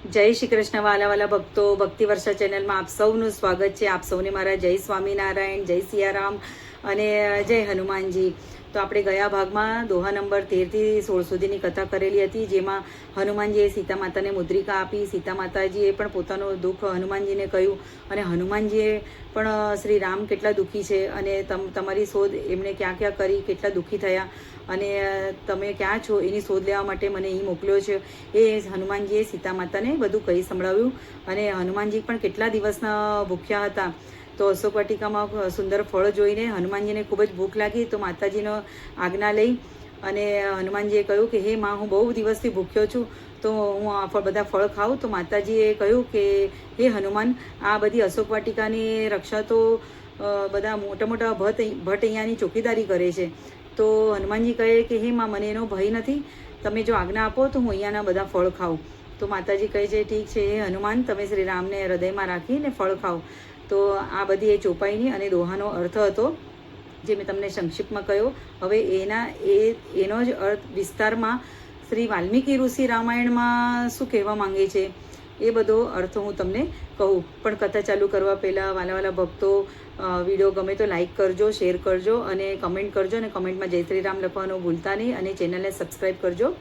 જય શ્રી કૃષ્ણ વાલા ભક્તો, ભક્તિ વર્ષા ચેનલમાં આપ સૌનું સ્વાગત છે. આપ સૌને મારા જય સ્વામિનારાયણ, જય સિયારામ અને જય હનુમાનજી. તો આપણે ગયા ભાગમાં દોહા નંબર 13થી 16 સુધીની કથા કરેલી હતી, જેમાં હનુમાનજીએ સીતા માતાને મુદ્રિકા આપી. સીતા માતાજીએ પણ પોતાનું દુઃખ હનુમાનજીને કહ્યું અને હનુમાનજીએ પણ શ્રી રામ કેટલા દુઃખી છે અને તમારી શોધ એમણે ક્યાં ક્યાં કરી, કેટલા દુઃખી થયા અને તમે ક્યાં છો એની શોધ લેવા માટે મને અહીં મોકલ્યો છે. એ હનુમાનજીએ સીતા માતાને બધું કહી સંભળાવ્યું અને હનુમાનજી પણ કેટલા દિવસના ભૂખ્યા હતા. તો અશોક વાટિકામાં સુંદર ફળ જોઈને હનુમાનજીને ખૂબ જ ભૂખ લાગી. તો માતાજીનો આજ્ઞા લઈ અને હનુમાનજીએ કહ્યું કે હે માં, હું બહુ દિવસથી ભૂખ્યો છું, તો હું આ બધા ફળ ખાઉં. તો માતાજીએ કહ્યું કે હે હનુમાન, આ બધી અશોક વાટિકાની રક્ષા તો બધા મોટા મોટા ભટ્ટ અહીંયાની ચોકીદારી કરે છે. તો હનુમાનજી કહે કે હે માં, મને એનો ભય નથી, તમે જો આજ્ઞા આપો તો હું અહીંયાના બધા ફળ ખાઉં. તો માતાજી કહે છે ઠીક છે હે હનુમાન, તમે શ્રી રામને હૃદયમાં રાખીને ફળ ખાઓ. તો આ બધી એ ચોપાઈની અને દોહાનો અર્થ હતો, જે મેં તમને સંક્ષિપ્તમાં કહ્યો. હવે એનો જ અર્થ વિસ્તારમાં શ્રી વાલ્મીકી ઋષિ રામાયણમાં શું કહેવા માંગે છે એ બધો અર્થ હું તમને કહું. પણ કથા ચાલુ કરવા પહેલાં વાલા ભક્તો, વિડીયો ગમે તો લાઈક કરજો, શેર કરજો અને કમેન્ટ કરજો, અને કમેન્ટમાં જય શ્રી રામ લખવાનું ભૂલતા નહીં અને ચેનલને સબસ્ક્રાઈબ કરજો.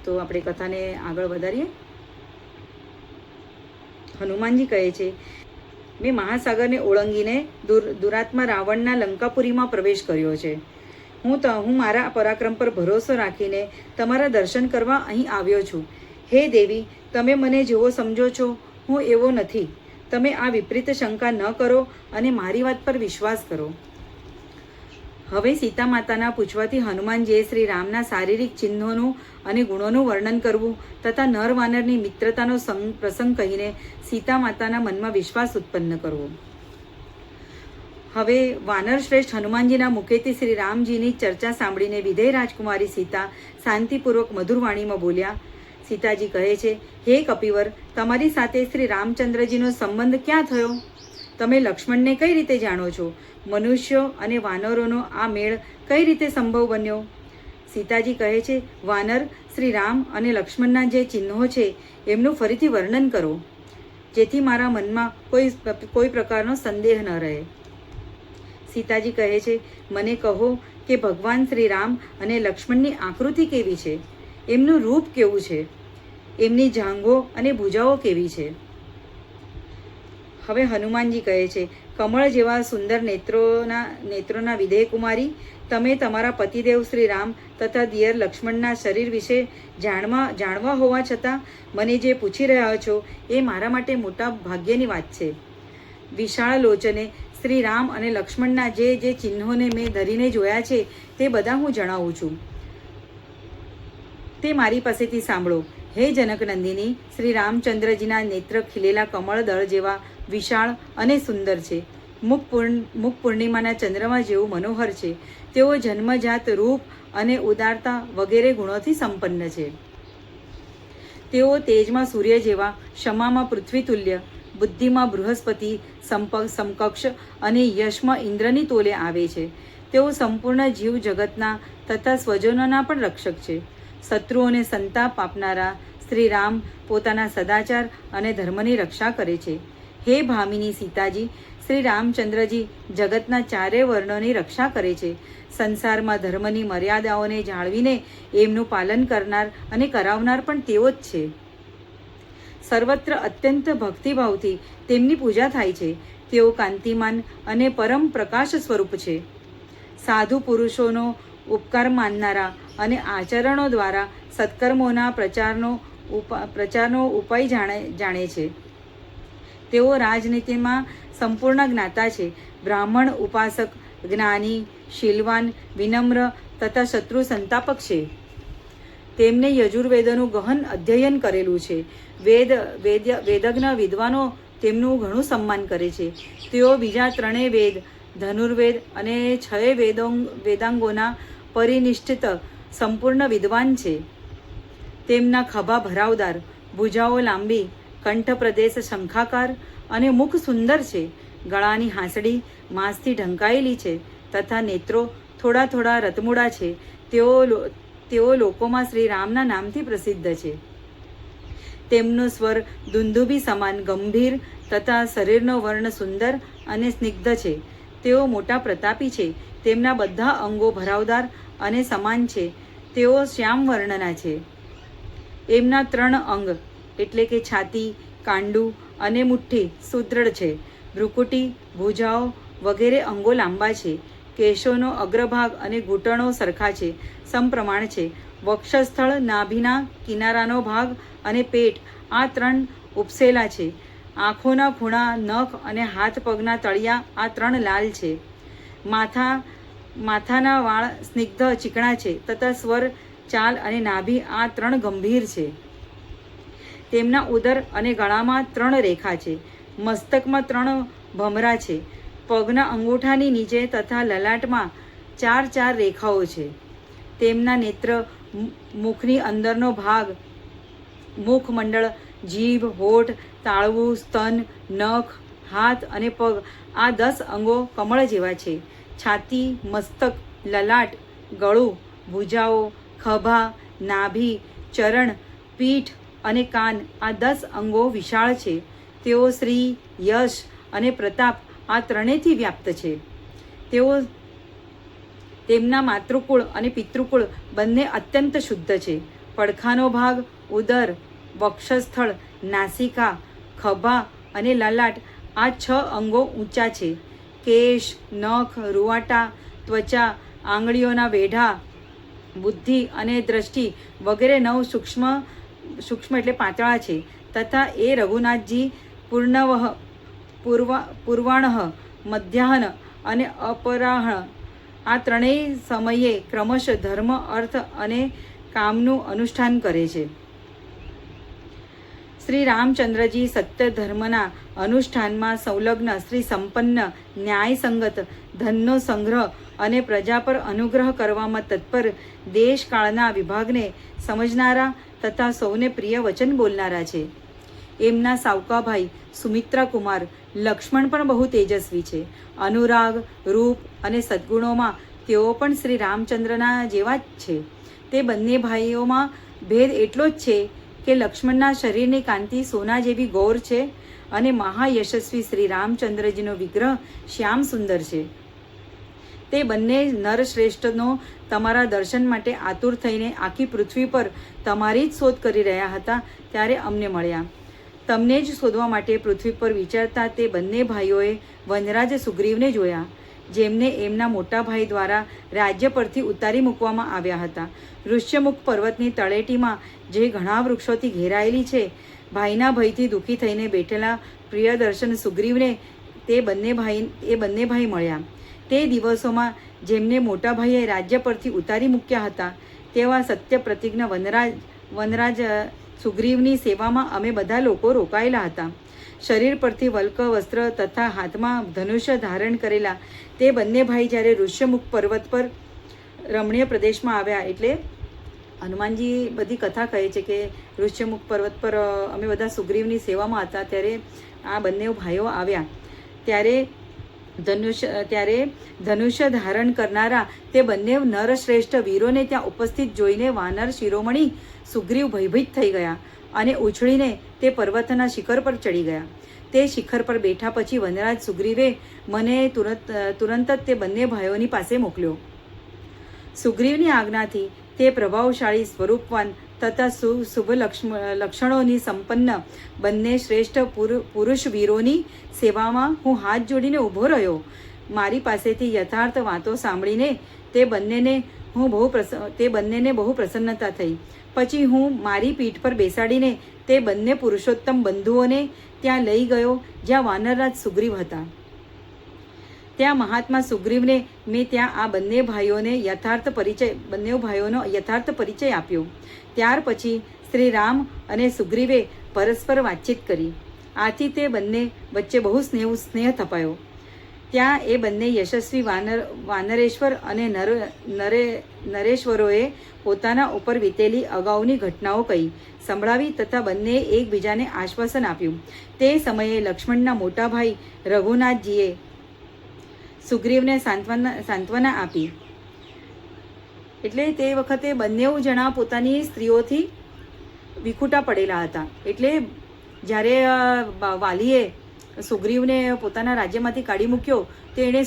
તો આપણે કથાને આગળ વધારીએ. હનુમાનજી કહે છે, મેં મહાસાગરને ઓળંગીને દુરાત્મા રાવણના લંકાપુરીમાં પ્રવેશ કર્યો છે. હું મારા પરાક્રમ પર ભરોસો રાખીને તમારા દર્શન કરવા અહીં આવ્યો છું. હે દેવી, તમે મને જેવો સમજો છો હું એવો નથી. તમે આ વિપરીત શંકા ન કરો અને મારી વાત પર વિશ્વાસ કરો. હવે સીતા માતાના પૂછવાથી હનુમાનજીએ શ્રી રામના શારીરિક ચિહ્નોનું અને ગુણોનું વર્ણન કરવું તથા નર વાનરની મિત્રતાનો પ્રસંગ કહીને સીતા માતાના મનમાં વિશ્વાસ ઉત્પન્ન કરવો. હવે વાનર શ્રેષ્ઠ હનુમાનજીના મુખેથી શ્રી રામજીની ચર્ચા સાંભળીને વિધેય રાજકુમારી સીતા શાંતિપૂર્વક મધુરવાણીમાં બોલ્યા. સીતાજી કહે છે, હે કપિવર, તમારી સાથે શ્રી રામચંદ્રજીનો સંબંધ ક્યાં થયો? તમે લક્ષ્મણને કઈ રીતે જાણો છો? મનુષ્યો અને વાનરોનો આ મેળ કઈ રીતે સંભવ બન્યો? સીતાજી કહે છે, વાનર, શ્રી રામ અને લક્ષ્મણના જે ચિહ્નો છે એમનું ફરીથી વર્ણન કરો, જેથી મારા મનમાં કોઈ પ્રકારનો સંદેહ ન રહે. સીતાજી કહે છે, મને કહો કે ભગવાન શ્રી રામ અને લક્ષ્મણની આકૃતિ કેવી છે, એમનું રૂપ કેવું છે, એમની જાંઘો અને ભુજાઓ કેવી છે? હવે હનુમાનજી કહે છે, કમળ જેવા સુંદર નેત્રોના વિધેય કુમારી, તમે તમારા પતિદેવ શ્રી રામ તથા દિયર લક્ષ્મણના શરીર વિશે જાણવા હોવા છતાં મને જે પૂછી રહ્યા છો એ મારા માટે મોટા ભાગ્યની વાત છે. વિશાળ લોચને શ્રી રામ અને લક્ષ્મણના જે ચિહ્નોને મેં ધરીને જોયા છે તે બધા હું જણાવું છું, તે મારી પાસેથી સાંભળો. હે જનકનંદિની, શ્રી રામચંદ્રજીના નેત્ર ખીલેલા કમળ દળ જેવા વિશાળ અને સુંદર છે. મુખ પૂર્ણિમાના ચંદ્રમા જેવું મનોહર છે. તેઓ જન્મજાત રૂપ અને ઉદારતા વગેરે ગુણોથી સંપન્ન છે. તેઓ તેજમાં સૂર્ય જેવા, ક્ષમામાં પૃથ્વી તુલ્ય, બુદ્ધિમાં બૃહસ્પતિ સમકક્ષ અને યશમાં ઇન્દ્રની તોલે આવે છે. તેઓ સંપૂર્ણ જીવ જગતના તથા સ્વજનોના પણ રક્ષક છે. શત્રુઓને સંતાપ આપનારા શ્રી રામ પોતાના સદાચાર અને ધર્મની રક્ષા કરે છે. હે ભામિની સીતાજી, શ્રી રામચંદ્રજી જગતના ચારે વર્ણોની રક્ષા કરે છે. સંસારમાં ધર્મની મર્યાદાઓને જાળવીને એમનું પાલન કરનાર અને કરાવનાર પણ તેઓ જ છે. સર્વત્ર અત્યંત ભક્તિભાવથી તેમની પૂજા થાય છે. તેઓ કાંતિમાન અને પરમ પ્રકાશ સ્વરૂપ છે. સાધુ પુરુષોનો ઉપકાર માનનારા અને આચરણો દ્વારા સત્કર્મોના પ્રચારનો ઉપાય જાણે છે. તેઓ રાજનીતિમાં સંપૂર્ણ જ્ઞાતા છે. બ્રાહ્મણ ઉપાસક, જ્ઞાની, શીલવાન, વિનમ્ર તથા શત્રુ સંતાપક છે. તેમને યજુર્વેદનું ગહન અધ્યયન કરેલું છે. વેદજ્ઞ વિદ્વાનો તેમનું ઘણું સન્માન કરે છે. તેઓ બીજા 3 વેદ, ધનુર્વેદ અને 6 વેદાંગોના પરિનિષ્ઠિત સંપૂર્ણ વિદ્વાન છે. તેમના ખભા ભરાવદાર, ભુજાઓ લાંબી, કંઠ પ્રદેશ શંખાકાર અને મુખ સુંદર છે. ગળાની હાંસડી માંસથી ઢંકાયેલી છે તથા નેત્રો થોડા રતમૂડા છે. તેઓ લોકોમાં શ્રી રામના નામથી પ્રસિદ્ધ છે. તેમનો સ્વર દુંદુભી સમાન ગંભીર તથા શરીરનો વર્ણ સુંદર અને સ્નિગ્ધ છે. તેઓ મોટા પ્રતાપી છે. તેમના બધા અંગો ભરાવદાર અને સમાન છે. તેઓ શ્યામ વર્ણના છે. એમના 3 અંગ એટલે કે છાતી, કાંડું અને મુઠ્ઠી સુદૃઢ છે. ભ્રુકુટી, ભુજાઓ વગેરે અંગો લાંબા છે. કેશોનો અગ્રભાગ અને ઘૂંટણો સરખા છે, સમપ્રમાણ છે. વક્ષસ્થળ, નાભીના કિનારાનો ભાગ અને પેટ આ 3 ઉપસેલા છે. આંખોના ખૂણા, નખ અને હાથ પગના તળિયા આ 3 લાલ છે. માથાના વાળ સ્નિગ્ધ ચીકણા છે તથા સ્વર, ચાલ અને નાભી આ 3 ગંભીર છે. તેમના ઉદર અને ગળામાં 3 રેખા છે. મસ્તકમાં 3 ભમરા છે. પગના અંગૂઠાની નીચે તથા લલાટમાં 4 રેખાઓ છે. તેમના નેત્ર, મુખની અંદરનો ભાગ, મુખમંડળ, જીભ, હોઠ, તાળવું, સ્તન, નખ, હાથ અને પગ આ 10 અંગો કમળ જેવા છે. છાતી, મસ્તક, લલાટ, ગળું, ભુજાઓ, ખભા, નાભી, ચરણ, પીઠ અને કાન આ 10 અંગો વિશાળ છે. તેઓ શ્રી, યશ અને પ્રતાપ આ 3થી વ્યાપ્ત છે. તેમના માતૃકુળ અને પિતૃકુળ બંને અત્યંત શુદ્ધ છે. પડખાનો ભાગ, ઉદર, વક્ષસ્થળ, નાસિકા, ખભા અને લલાટ આ 6 અંગો ઊંચા છે. કેશ, નખ, રૂંવાટા, ત્વચા, આંગળીઓના વેઢા, બુદ્ધિ અને દ્રષ્ટિ વગેરે 9 સૂક્ષ્મ એટલે પાતળા છે. તથા એ રઘુનાથજી પૂર્વાહ્ન, મધ્યાહ્ન અને અપરાહ્ન આ 3 સમયે ક્રમશ ધર્મ, અર્થ અને કામનું અનુષ્ઠાન કરે છે. શ્રી રામચંદ્રજી સત્ય ધર્મના અનુષ્ઠાનમાં સંલગ્ન, શ્રી સંપન્ન, ન્યાયસંગત, ધનનો સંગ્રહ અને પ્રજા પર અનુગ્રહ કરવામાં તત્પર, દેશકાળના વિભાગને સમજનારા તથા સૌને પ્રિય વચન બોલનારા છે. એમના સાવકાભાઈ સુમિત્રા કુમાર લક્ષ્મણ પણ બહુ તેજસ્વી છે. અનુરાગ, રૂપ અને સદ્ગુણોમાં તેઓ પણ શ્રી રામચંદ્રના જેવા જ છે. તે બંને ભાઈઓમાં ભેદ એટલો જ છે કે લક્ષ્મણના શરીરની કાંતિ સોના જેવી ગૌર છે અને મહાયશસ્વી શ્રી રામચંદ્રજીનો વિગ્રહ શ્યામ સુંદર છે. તે બંને નરશ્રેષ્ઠનો તમારા દર્શન માટે આતુર થઈને આખી પૃથ્વી પર તમારી જ શોધ કરી રહ્યા હતા ત્યારે અમને મળ્યા. તમને જ શોધવા માટે પૃથ્વી પર વિચારતા તે બંને ભાઈઓએ વનરાજ સુગ્રીવને જોયા, જેમને એમના મોટા ભાઈ દ્વારા રાજ્ય પરથી ઉતારી મૂકવામાં આવ્યા હતા. ઋષ્યમુખ પર્વતની તળેટીમાં જે ઘણા વૃક્ષોથી ઘેરાયેલી છે, ભાઈના ભયથી દુઃખી થઈને બેઠેલા પ્રિયદર્શન સુગ્રીવને એ બંને ભાઈ મળ્યા. તે દિવસોમાં જેમને મોટા ભાઈએ રાજ્ય પરથી ઉતારી મૂક્યા હતા તેવા સત્ય પ્રતિજ્ઞ વનરાજ સુગ્રીવની સેવામાં અમે બધા લોકો રોકાયેલા હતા. શરીર પરથી વલ્ક વસ્ત્ર તથા હાથમાં ધનુષ્ય ધારણ કરેલા તે બંને ભાઈ જ્યારે ઋષ્યમુખ પર્વત પર રમણીય પ્રદેશમાં આવ્યા, એટલે હનુમાનજી બધી કથા કહે છે કે ઋષ્યમુખ પર્વત પર અમે બધા સુગ્રીવની સેવામાં હતા ત્યારે આ બંને ભાઈઓ આવ્યા. ત્યારે ધનુષ્ય ધારણ કરનારા તે બંને નરશ્રેષ્ઠ વીરોને ત્યાં ઉપસ્થિત જોઈને વાનર શિરોમણી સુગ્રીવ ભયભીત થઈ ગયા અને ઉછળીને તે પર્વતના શિખર પર ચડી ગયા. તે શિખર પર બેઠા પછી વનરાજ સુગ્રીવે મને તુરંત જ તે બંને ભાઈઓની પાસે મોકલ્યો. સુગ્રીવની આજ્ઞાથી તે પ્રભાવશાળી, સ્વરૂપવાન તથા શુભ લક્ષણોની સંપન્ન બંને શ્રેષ્ઠ પુરુષ વીરોની સેવામાં હું હાથ જોડીને ઊભો રહ્યો. મારી પાસેથી યથાર્થ વાતો સાંભળીને તે બંનેને બહુ પ્રસન્નતા થઈ. પછી હું મારી પીઠ પર બેસાડીને તે બંને પુરુષોત્તમ બંધુઓને ત્યાં લઈ ગયો જ્યાં વાનરરાજ સુગ્રીવ હતા. ત્યાં મહાત્મા સુગ્રીવને મેં ત્યાં આ બંને ભાઈઓનો યથાર્થ પરિચય આપ્યો. ત્યાર પછી શ્રી રામ અને સુગ્રીવે પરસ્પર વાતચીત કરી. આથી તે બંને વચ્ચે બહુ સ્નેહ થપાયો. ત્યાં એ બંને યશસ્વી વાનરેશ્વર અને નરેશ્વરોએ પોતાના ઉપર વીતેલી અગાઉની ઘટનાઓ કહી સંભળાવી તથા બંને એકબીજાને આશ્વાસન આપ્યું. તે સમયે લક્ષ્મણના મોટા ભાઈ રઘુનાથજીએ સુગ્રીવને સાંત્વના આપી. એટલે તે વખતે બંને જણા પોતાની સ્ત્રીઓથી વિખૂટા પડેલા હતા. એટલે જ્યારે વાલીએ સુગ્રીવને પોતાના રાજ્યમાંથી કાઢી મૂક્યો તો એણે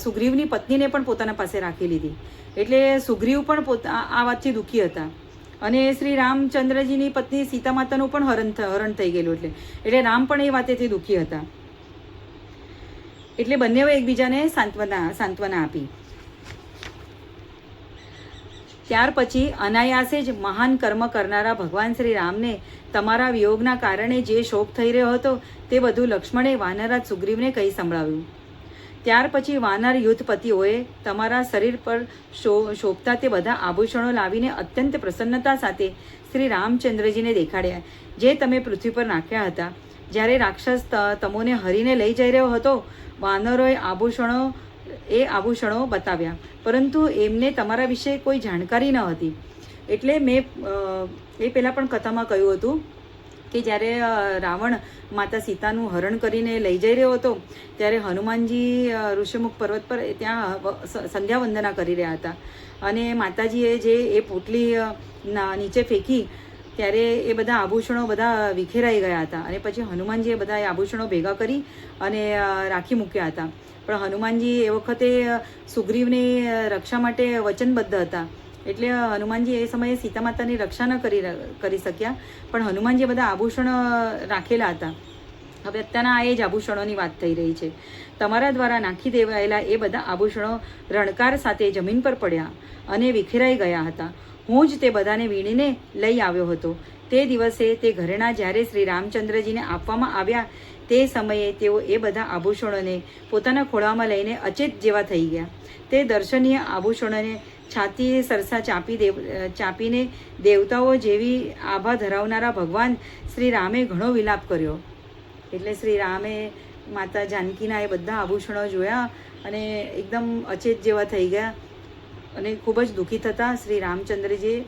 સુગ્રીવની પત્નીને પણ પોતાના પાસે રાખી લીધી. એટલે સુગ્રીવ પણ આ વાતથી દુઃખી હતા. અને શ્રી રામચંદ્રજીની પત્ની સીતા માતાનું પણ હરણ થઈ ગયેલું. એટલે રામ પણ એ વાતેથી દુઃખી હતા. એટલે બંને એકબીજાને સાંત્વના આપી. ત્યાર પછી અનાયાસે જ મહાન કર્મ કરનારા ભગવાન શ્રી રામને તમારા વિયોગના કારણે જે શોક થઈ રહ્યો હતો તે બધું લક્ષ્મણે વાનરરાજ સુગ્રીવને કહી સંભળાવ્યું. ત્યાર પછી વાનર યુદ્ધપતિઓએ તમારા શરીર પર શોભતા તે બધા આભૂષણો લાવીને અત્યંત પ્રસન્નતા સાથે શ્રી રામચંદ્રજીને દેખાડ્યા, જે તમે પૃથ્વી પર નાખ્યા હતા. જ્યારે રાક્ષસ તમોને હરીને લઈ જઈ રહ્યો હતો, વાનરોએ આભૂષણો બતાવ્યા, પરંતુ એમને તમારા વિશે કોઈ જાણકારી ન હતી. એટલે મેં એ પહેલાં પણ કથામાં કહ્યું હતું કે જ્યારે રાવણ માતા સીતાનું હરણ કરીને લઈ જઈ રહ્યો હતો, ત્યારે હનુમાનજી ઋષિમુખ પર્વત પર ત્યાં સંધ્યા વંદના કરી રહ્યા હતા. અને માતાજીએ જે એ પોટલી નીચે ફેંકી ત્યારે એ બધા આભૂષણો બધા વિખેરાઈ ગયા હતા. અને પછી હનુમાનજીએ બધા એ આભૂષણો ભેગા કરી અને રાખી મૂક્યા હતા. પણ હનુમાનજી એ વખતે સુગ્રીવની રક્ષા માટે વચનબદ્ધ હતા. એટલે હનુમાનજી એ સમયે સીતા માતાની રક્ષા ન કરી શક્યા, પણ હનુમાનજીએ બધા આભૂષણ રાખેલા હતા. હવે અત્યારના એ જ આભૂષણોની વાત થઈ રહી છે. તમારા દ્વારા નાખી દેવાયેલા એ બધા આભૂષણો રણકાર સાથે જમીન પર પડ્યા અને વિખેરાઈ ગયા હતા. હું જ તે બધાને વીણીને લઈ આવ્યો હતો. તે દિવસે તે ઘરેણા જ્યારે શ્રી રામચંદ્રજીને આપવામાં આવ્યા તે સમયે તેઓ એ બધા આભૂષણોને પોતાના ખોળામાં લઈને અચેત જેવા થઈ ગયા. તે દર્શનીય આભૂષણોને છાતી સરસા ચાપીને દેવતાઓ જેવી આભા ધરાવનારા ભગવાન શ્રી રામે ઘણો વિલાપ કર્યો. એટલે શ્રી રામે માતા જાનકીના એ બધા આભૂષણો જોયા અને એકદમ અચેત જેવા થઈ ગયા અને ખૂબ જ દુઃખી થતા શ્રી રામચંદ્રજીએ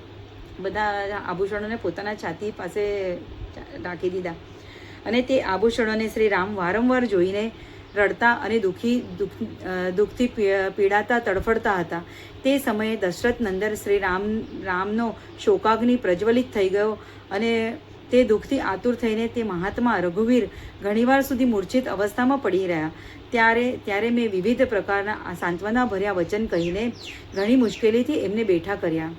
બધા આભૂષણોને પોતાના છાતી પાસે રાખી દીધા. અને તે આભૂષણોને શ્રી રામ વારંવાર જોઈને રડતા અને દુઃખથી પીડાતા તડફડતા હતા. તે સમયે દશરથ નંદન શ્રી રામનો શોકાગ્નિ પ્રજ્વલિત થઈ ગયો અને તે દુઃખથી આતુર થઈને તે મહાત્મા રઘુવીર ઘણીવાર સુધી મૂર્છિત અવસ્થામાં પડી રહ્યા. ત્યારે મેં વિવિધ પ્રકારના સાંત્વના ભર્યા વચન કહીને ઘણી મુશ્કેલીથી એમને બેઠા કર્યા.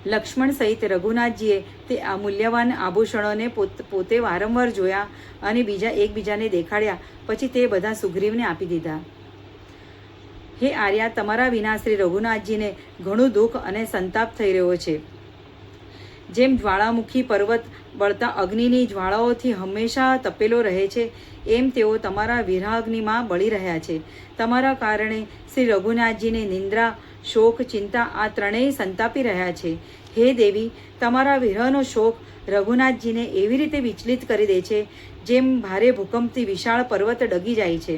લક્ષ્મણ સહિત રઘુનાથજીએ તે મૂલ્યવાન આભૂષણોને પોતે વારંવાર જોયા અને એકબીજાને દેખાડ્યા. પછી તે બધા સુગ્રીવને આપી દીધા. હે આર્યા, તમારા વિના શ્રી રઘુનાથજીને ઘણું દુઃખ અને સંતાપ થઈ રહ્યો છે. જેમ જ્વાળામુખી પર્વત બળતા અગ્નિની જ્વાળાઓથી હંમેશા તપેલો રહે છે, એમ તેઓ તમારા વિરહાગ્નિમાં બળી રહ્યા છે. તમારા કારણે શ્રી રઘુનાથજીને નિંદ્રા, શોક, ચિંતા આ ત્રણેય સંતાપી રહ્યા છે. હે દેવી, તમારા વિરહનો શોક રઘુનાથજીને એવી રીતે વિચલિત કરી દે છે જેમ ભારે ભૂકંપથી વિશાળ પર્વત ડગી જાય છે.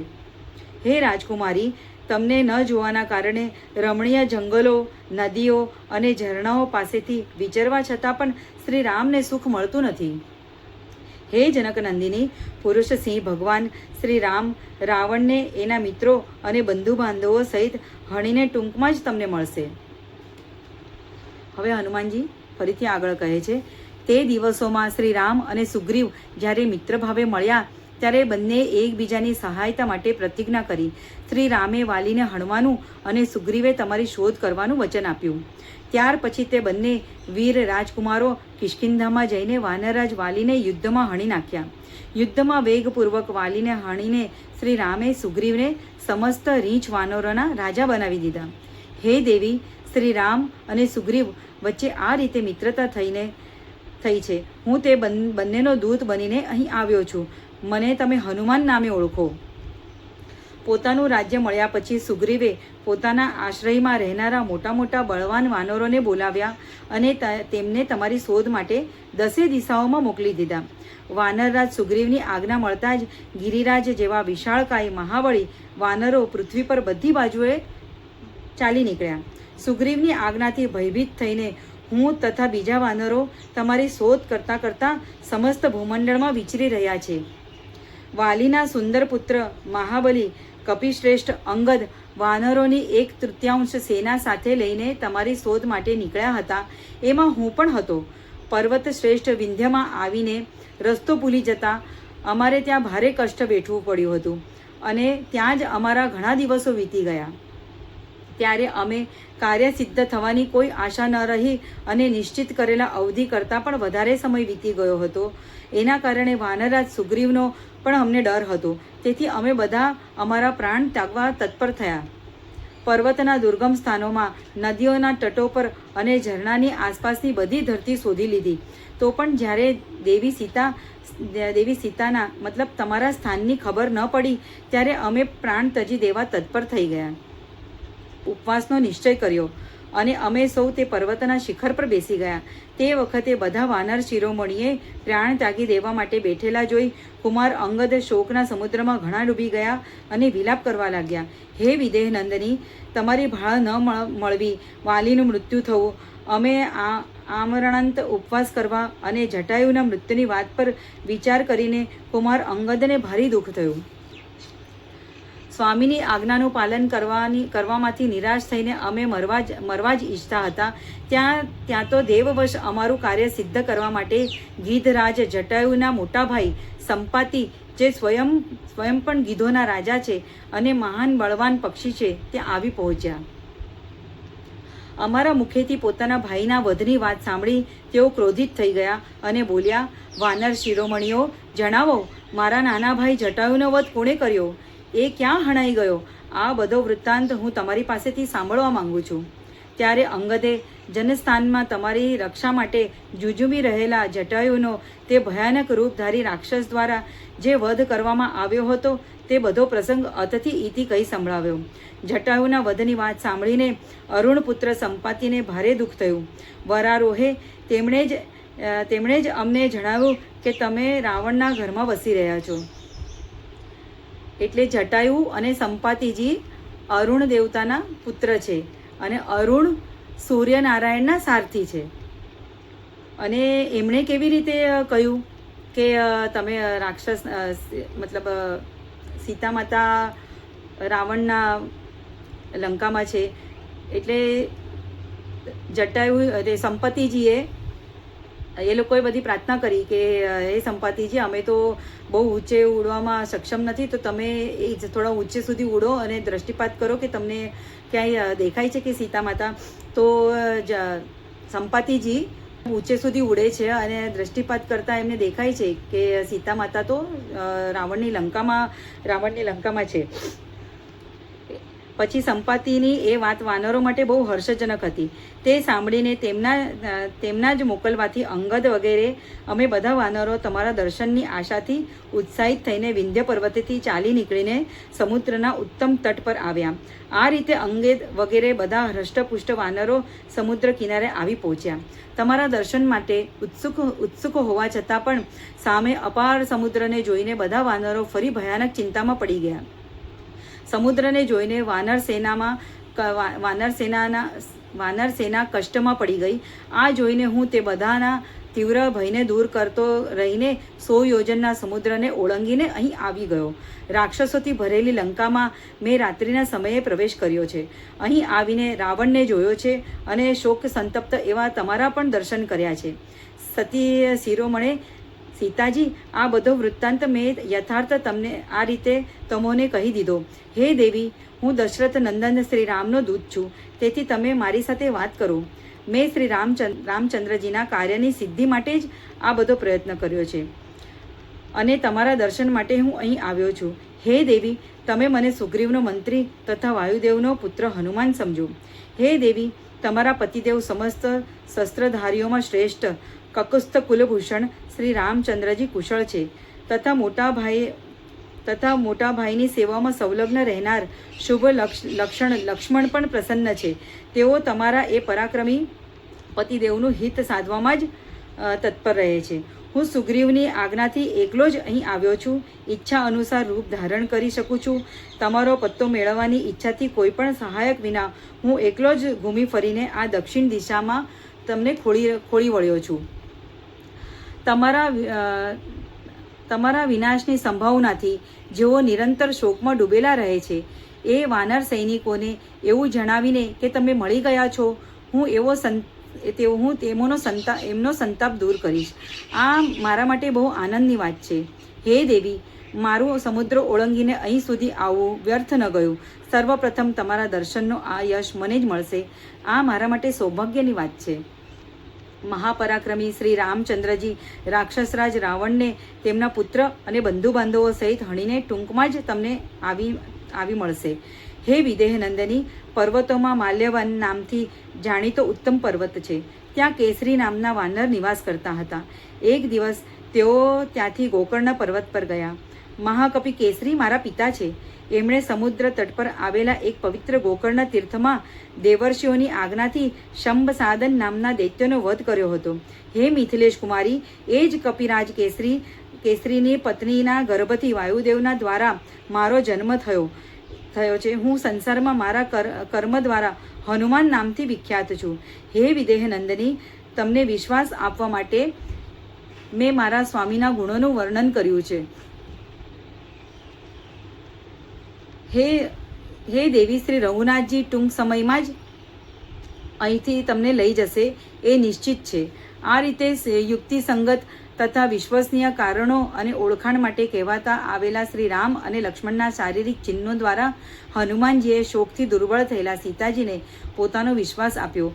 હે રાજકુમારી, તમને ન જોવાના કારણે રમણીય જંગલો, નદીઓ અને ઝરણાઓ પાસેથી વિચરવા છતાં પણ શ્રી રામને સુખ મળતું નથી. હે જનકનંદિની, પુરુષ સિંહ ભગવાન શ્રી રામ રાવણને એના મિત્રો અને બંધુ બાંધવો સહિત હણીને ટૂંકમાં જ તમને મળશે. હવે હનુમાનજી ફરીથી આગળ કહે છે, તે દિવસોમાં શ્રી રામ અને સુગ્રીવ જ્યારે મિત્રભાવે મળ્યા ત્યારે બંને એકબીજાની સહાયતા માટે પ્રતિજ્ઞા કરી. શ્રી રામે વાલીને હણવાનું અને સુગ્રીવે તમારી શોધ કરવાનું વચન આપ્યું. ત્યાર પછી તે બંને વીર રાજકુમારો કિષ્કિંધામાં જઈને વાનરરાજ વાલીને યુદ્ધમાં હણી નાખ્યા. યુદ્ધમાં વેગપૂર્વક વાલીને હણીને શ્રી રામે સુગ્રીવને સમસ્ત રીંછ વાનરોના રાજા બનાવી દીધા. હે દેવી, શ્રી રામ અને સુગ્રીવ વચ્ચે આ રીતે મિત્રતા થઈ છે. હું તે બંનેનો દૂત બનીને અહીં આવ્યો છું. મને તમે હનુમાન નામે ઓળખો. પોતાનું રાજ્ય મળ્યા પછી સુગ્રીવે પોતાના આશ્રયમાં રહેનારા મોટા બળવાન વાનરોને બોલાવ્યા અને તેમને તમારી શોધ માટે 10 દિશાઓમાં મોકલી દીધા. વાનરરાજ સુગ્રીવની આજ્ઞા મળતા જ ગિરિરાજ જેવા વિશાળકાય મહાબળી વાનરો પૃથ્વી પર બધી બાજુએ ચાલી નીકળ્યા. સુગ્રીવની આજ્ઞાથી ભયભીત થઈને હું તથા બીજા વાનરો તમારી શોધ કરતાં સમસ્ત ભૂમંડળમાં વિચરી રહ્યા છે. વાલીના સુંદર પુત્ર મહાબલી કપિશ્રેષ્ઠ અંગદ વાનરોની 1/3 સેના સાથે લઈને તમારી શોધ માટે નીકળ્યા હતા. એમાં હું પણ હતો. પર્વત શ્રેષ્ઠ વિંધ્યમાં આવીને રસ્તો ભૂલી જતા અમારે ત્યાં ભારે કષ્ટ વેઠવું પડ્યું હતું અને ત્યાં જ અમારા ઘણા દિવસો વીતી ગયા. ત્યારે અમે કાર્ય સિદ્ધ થવાની કોઈ આશા ન રહી અને નિશ્ચિત કરેલા અવધિ કરતાં પણ વધારે સમય વીતી ગયો હતો. એના કારણે વાનરરાજ સુગ્રીવનો પણ અમને ડર હતો. તેથી અમે બધા અમારા પ્રાણ ત્યાગવા તત્પર થયા. પર્વતના દુર્ગમ સ્થાનોમાં, નદીઓના તટો પર અને ઝરણાની આસપાસની બધી ધરતી શોધી લીધી. તો પણ જ્યારે દેવી સીતાના મતલબ તમારા સ્થાનની ખબર ન પડી ત્યારે અમે પ્રાણ ત્યજી દેવા તત્પર થઈ ગયા. ઉપવાસનો નિશ્ચય કર્યો અને અમે સૌ તે પર્વતના શિખર પર બેસી ગયા. તે વખતે બધા વાનર શિરોમણીએ પ્રાણ ત્યાગી દેવા માટે બેઠેલા જોઈ કુમાર અંગદ શોકના સમુદ્રમાં ઘણા ડૂબી ગયા અને વિલાપ કરવા લાગ્યા. હે વિદેહ નંદની, તમારી ભાળ ન મળવી, વાલીનું મૃત્યુ થવું, અમે આમરણાંત ઉપવાસ કરવા અને જટાયુના મૃત્યુની વાત પર વિચાર કરીને કુમાર અંગદને ભારે દુઃખ થયું. સ્વામીની આજ્ઞાનું પાલન કરવામાંથી નિરાશ થઈને અમે મરવા જ ઈચ્છતા હતા. ત્યાં તો દેવવશ અમારું કાર્ય સિદ્ધ કરવા માટે ગીધરાજ જટાયુના મોટા ભાઈ સંપાતિ, જે સ્વયં પણ ગીધોના રાજા છે અને મહાન બળવાન પક્ષી છે, ત્યાં આવી પહોંચ્યા. અમારા મુખેથી પોતાના ભાઈના વધની વાત સાંભળી તેઓ ક્રોધિત થઈ ગયા અને બોલ્યા, વાનર શિરોમણીઓ, જણાવો, મારા નાના ભાઈ જટાયુનો વધ કોણે કર્યો? એ ક્યાં હણાઈ ગયો? આ બધો વૃત્તાંત હું તમારી પાસેથી સાંભળવા માંગુ છું. ત્યારે અંગદે જનસ્થાનમાં તમારી રક્ષા માટે જુજુમી રહેલા જટાયુનો તે ભયાનક રૂપધારી રાક્ષસ દ્વારા જે વધ કરવામાં આવ્યો હતો તે બધો પ્રસંગ અતથી ઈતિ કહી સંભળાવ્યો. જટાયુના વધની વાત સાંભળીને અરુણ પુત્ર સંપાતિને ભારે દુઃખ થયું. વરારોહે તેમણે જ અમને જણાવ્યું કે તમે રાવણના ઘરમાં વસી રહ્યા છો. એટલે જટાયુ અને સંપાતિજી અરુણ દેવતાના પુત્ર છે અને અરુણ સૂર્યનારાયણના સારથી છે. અને એમણે કેવી રીતે કહ્યું કે તમે રાક્ષસ મતલબ સીતા માતા રાવણના લંકામાં છે? એટલે જટાયુ સંપતિજીએ એ લોકોએ બધી પ્રાર્થના કરી કે હે સંપાતિજી, અમે તો બહુ ઊંચે ઉડવામાં સક્ષમ નથી, તો તમે એ થોડા ઊંચે સુધી ઉડો અને દ્રષ્ટિપાત કરો કે તમને ક્યાંય દેખાય છે કે સીતા માતા. તો સંપાતિજી ઊંચે સુધી ઉડે છે અને દ્રષ્ટિપાત કરતાં એમને દેખાય છે કે સીતા માતા તો રાવણની લંકામાં છે. પછી સંપાતિની એ વાત વાનરો માટે બહુ હર્ષજનક હતી. તે સાંભળીને તેમના જ મોકલવાથી અંગદ વગેરે અમે બધા વાનરો તમારા દર્શનની આશાથી ઉત્સાહિત થઈને વિંધ્ય પર્વતથી ચાલી નીકળીને સમુદ્રના ઉત્તમ તટ પર આવ્યા. આ રીતે અંગદ વગેરે બધા હૃષ્ટપુષ્ટ વાનરો સમુદ્ર કિનારે આવી પહોંચ્યા. તમારા દર્શન માટે ઉત્સુક હોવા છતાં પણ સામે અપાર સમુદ્રને જોઈને બધા વાનરો ફરી ભયાનક ચિંતામાં પડી ગયા. સમુદ્રને જોઈને વાનર સેના કષ્ટમાં પડી ગઈ. આ જોઈને હું તે બધાના તીવ્ર ભયને દૂર કરતો રહીને 100 યોજનના સમુદ્રને ઓળંગીને અહીં આવી ગયો. રાક્ષસોથી ભરેલી લંકામાં મેં રાત્રિના સમયે પ્રવેશ કર્યો છે. અહીં આવીને રાવણને જોયો છે અને શોક સંતપ્ત એવા તમારા પણ દર્શન કર્યા છે. સતી શિરોમણે, સીતાજી, આ બધો વૃત્તાંત મેં યથાર્થ તમને આ રીતે તમોને કહી દીધો. હે દેવી, હું દશરથ નંદન શ્રી રામનો દૂત છું, તેથી તમે મારી સાથે વાત કરો. મેં શ્રી રામચંદ્રજીના કાર્યની સિદ્ધિ માટે જ આ બધો પ્રયત્ન કર્યો છે અને તમારા દર્શન માટે હું અહીં આવ્યો છું. હે દેવી, તમે મને સુગ્રીવનો મંત્રી તથા વાયુદેવનો પુત્ર હનુમાન સમજો. હે દેવી, તમારા પતિદેવ સમસ્ત શસ્ત્રધારીઓમાં શ્રેષ્ઠ કકુસ્થ કુલભૂષણ શ્રી રામચંદ્રજી કુશળ છે તથા મોટા ભાઈની સેવામાં સંલગ્ન રહેનાર શુભ લક્ષ્મણ પણ પ્રસન્ન છે. તેઓ તમારા એ પરાક્રમી પતિદેવનું હિત સાધવામાં જ તત્પર રહે છે. હું સુગ્રીવની આજ્ઞાથી એકલો જ અહીં આવ્યો છું. ઈચ્છા અનુસાર રૂપ ધારણ કરી શકું છું. તમારો પત્તો મેળવવાની ઈચ્છાથી કોઈ પણ સહાયક વિના હું એકલો જ ઘૂમી ફરીને આ દક્ષિણ દિશામાં તમને ખોળી વળ્યો છું. તમારા વિનાશની સંભાવનાથી જેઓ નિરંતર શોકમાં ડૂબેલા રહે છે એ વાનર સૈનિકોને એવું જણાવીને કે તમે મળી ગયા છો, હું એમનો સંતાપ દૂર કરીશ. આ મારા માટે બહુ આનંદની વાત છે. હે દેવી, મારું સમુદ્ર ઓળંગીને અહીં સુધી આવવું વ્યર્થ ન ગયું. સર્વપ્રથમ તમારા દર્શનનો આ યશ મને જ મળશે. આ મારા માટે સૌભાગ્યની વાત છે. મહાપરાક્રમી શ્રી રામચંદ્રજી રાક્ષસરાજ રાવણને તેમના પુત્ર અને બંધુ બાંધવો સહિત હણીને ટૂંકમાં જ તમને આવી મળશે. હે વિદેહ નંદની, પર્વતોમાં માલ્યવન નામથી જાણીતો ઉત્તમ પર્વત છે. ત્યાં કેસરી નામના વાનર નિવાસ કરતા હતા. એક દિવસ તેઓ ત્યાંથી ગોકર્ણ પર્વત પર ગયા. મહાકપિ કેસરી મારા પિતા છે. એમણે સમુદ્ર તટ પર આવેલા એક પવિત્ર ગોકર્ણ તીર્થમાં દેવર્ષિઓની આજ્ઞાથી શંભસાદન નામના દૈત્યનો વધ કર્યો હતો. હે મિથિલેશ કુમારી, એ જ કપિરાજ કેસરીની પત્નીના ગર્ભથી વાયુદેવના દ્વારા મારો જન્મ થયો છે. હું સંસારમાં મારા કર્મ દ્વારા હનુમાન નામથી વિખ્યાત છું. હે વિદેહ નંદની, તમને વિશ્વાસ આપવા માટે મેં મારા સ્વામીના ગુણોનું વર્ણન કર્યું છે. હે દેવી, શ્રી રઘુનાથજી ટૂંક સમયમાં જ અહીંથી તમને લઈ જશે એ નિશ્ચિત છે. આ રીતે યુક્તિસંગત તથા વિશ્વસનીય કારણો અને ઓળખાણ માટે કહેવાતા આવેલા શ્રી રામ અને લક્ષ્મણના શારીરિક ચિહ્નો દ્વારા હનુમાનજીએ શોકથી દુર્બળ થયેલા સીતાજીને પોતાનો વિશ્વાસ આપ્યો.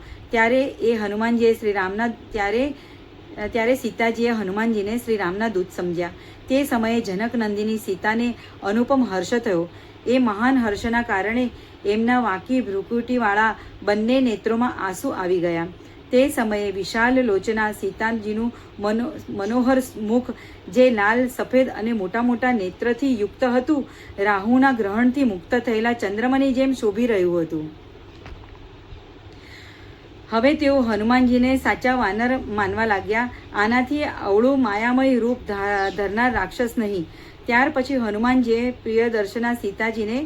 ત્યારે સીતાજીએ હનુમાનજીને શ્રી રામના દૂત સમજ્યા. તે સમયે જનક નંદિની સીતાને અનુપમ હર્ષ થયો. એ મહાન હર્ષના કારણે એમના વાંકી ભ્રુકુટીવાળા બંને નેત્રોમાં આંસુ આવી ગયા. તે સમયે વિશાલ લોચના સીતાજીનું મનોહર મુખ, જે લાલ સફેદ અને મોટા મોટા નેત્રથી યુક્ત હતું, રાહુના ગ્રહણથી મુક્ત થયેલા ચંદ્રમાની જેમ શોભી રહ્યું હતું. હવે તેઓ હનુમાનજીને સાચા વાનર માનવા લાગ્યા. આનાથી અવળું માયામય રૂપ ધરનાર રાક્ષસ નહીં. ત્યાર પછી હનુમાનજીએ પ્રિયદર્શના સીતાજીને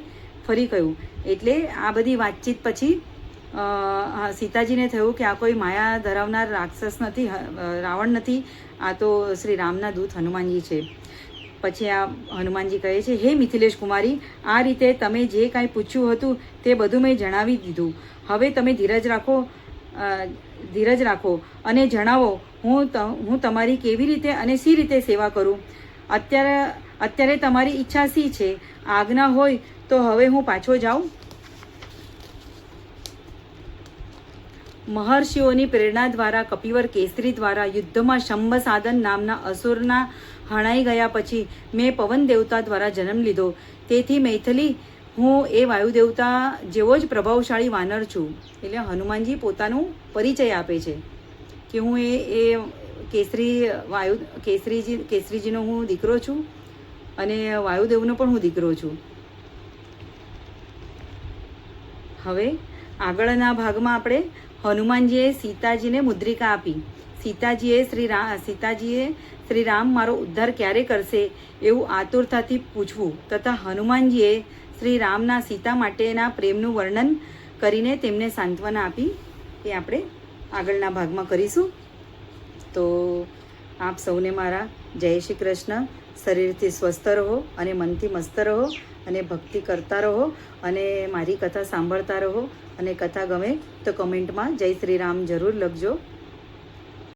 ફરી કહ્યું. એટલે આ બધી વાતચીત પછી સીતાજીને થયું કે આ કોઈ માયા ધરાવનાર રાક્ષસ નથી, રાવણ નથી, આ તો શ્રી રામના દૂત હનુમાનજી છે. પછી આ હનુમાનજી કહે છે, હે મિથિલેશ કુમારી, આ રીતે તમે જે કાંઈ પૂછ્યું હતું તે બધું મેં જણાવી દીધું. હવે તમે ધીરજ રાખો અને જણાવો, હું તમારી કેવી રીતે અને શી રીતે સેવા કરું. અત્યારે તમારી ઈચ્છા શી છે? આજ્ઞા હોય તો હવે હું પાછો જાઉં. મહર્ષિઓની પ્રેરણા દ્વારા કપિવર કેસરી દ્વારા યુદ્ધમાં શંભસાદન નામના અસુરના હણાઈ ગયા પછી મેં પવન દેવતા દ્વારા જન્મ લીધો. તેથી મૈથિલી, હું એ વાયુદેવતા જેવો જ પ્રભાવશાળી વાનર છું. એટલે હનુમાનજી પોતાનું પરિચય આપે છે કે હું કેસરીજીનો હું દીકરો છું અને વાયુદેવનો પણ હું દીકરો છું. હવે આગળના ભાગમાં આપણે હનુમાનજીએ સીતાજીને મુદ્રિકા આપી. સીતાજીએ શ્રી રામ મારો ઉદ્ધાર ક્યારે કરશે એવું આતુરતાથી પૂછવું તથા હનુમાનજીએ શ્રી રામના સીતા માટેના પ્રેમનું વર્ણન કરીને તેમને સાંત્વના આપી. એ આપણે આગળના ભાગમાં કરીશું. તો આપ સૌને મારા જય શ્રી કૃષ્ણ. શરીરથી સ્વસ્થ રહો અને મનથી મસ્ત રહો અને ભક્તિ કરતા રહો અને મારી કથા સાંભળતા રહો. અને કથા ગમે તો કમેન્ટમાં જય શ્રી રામ જરૂર લખજો.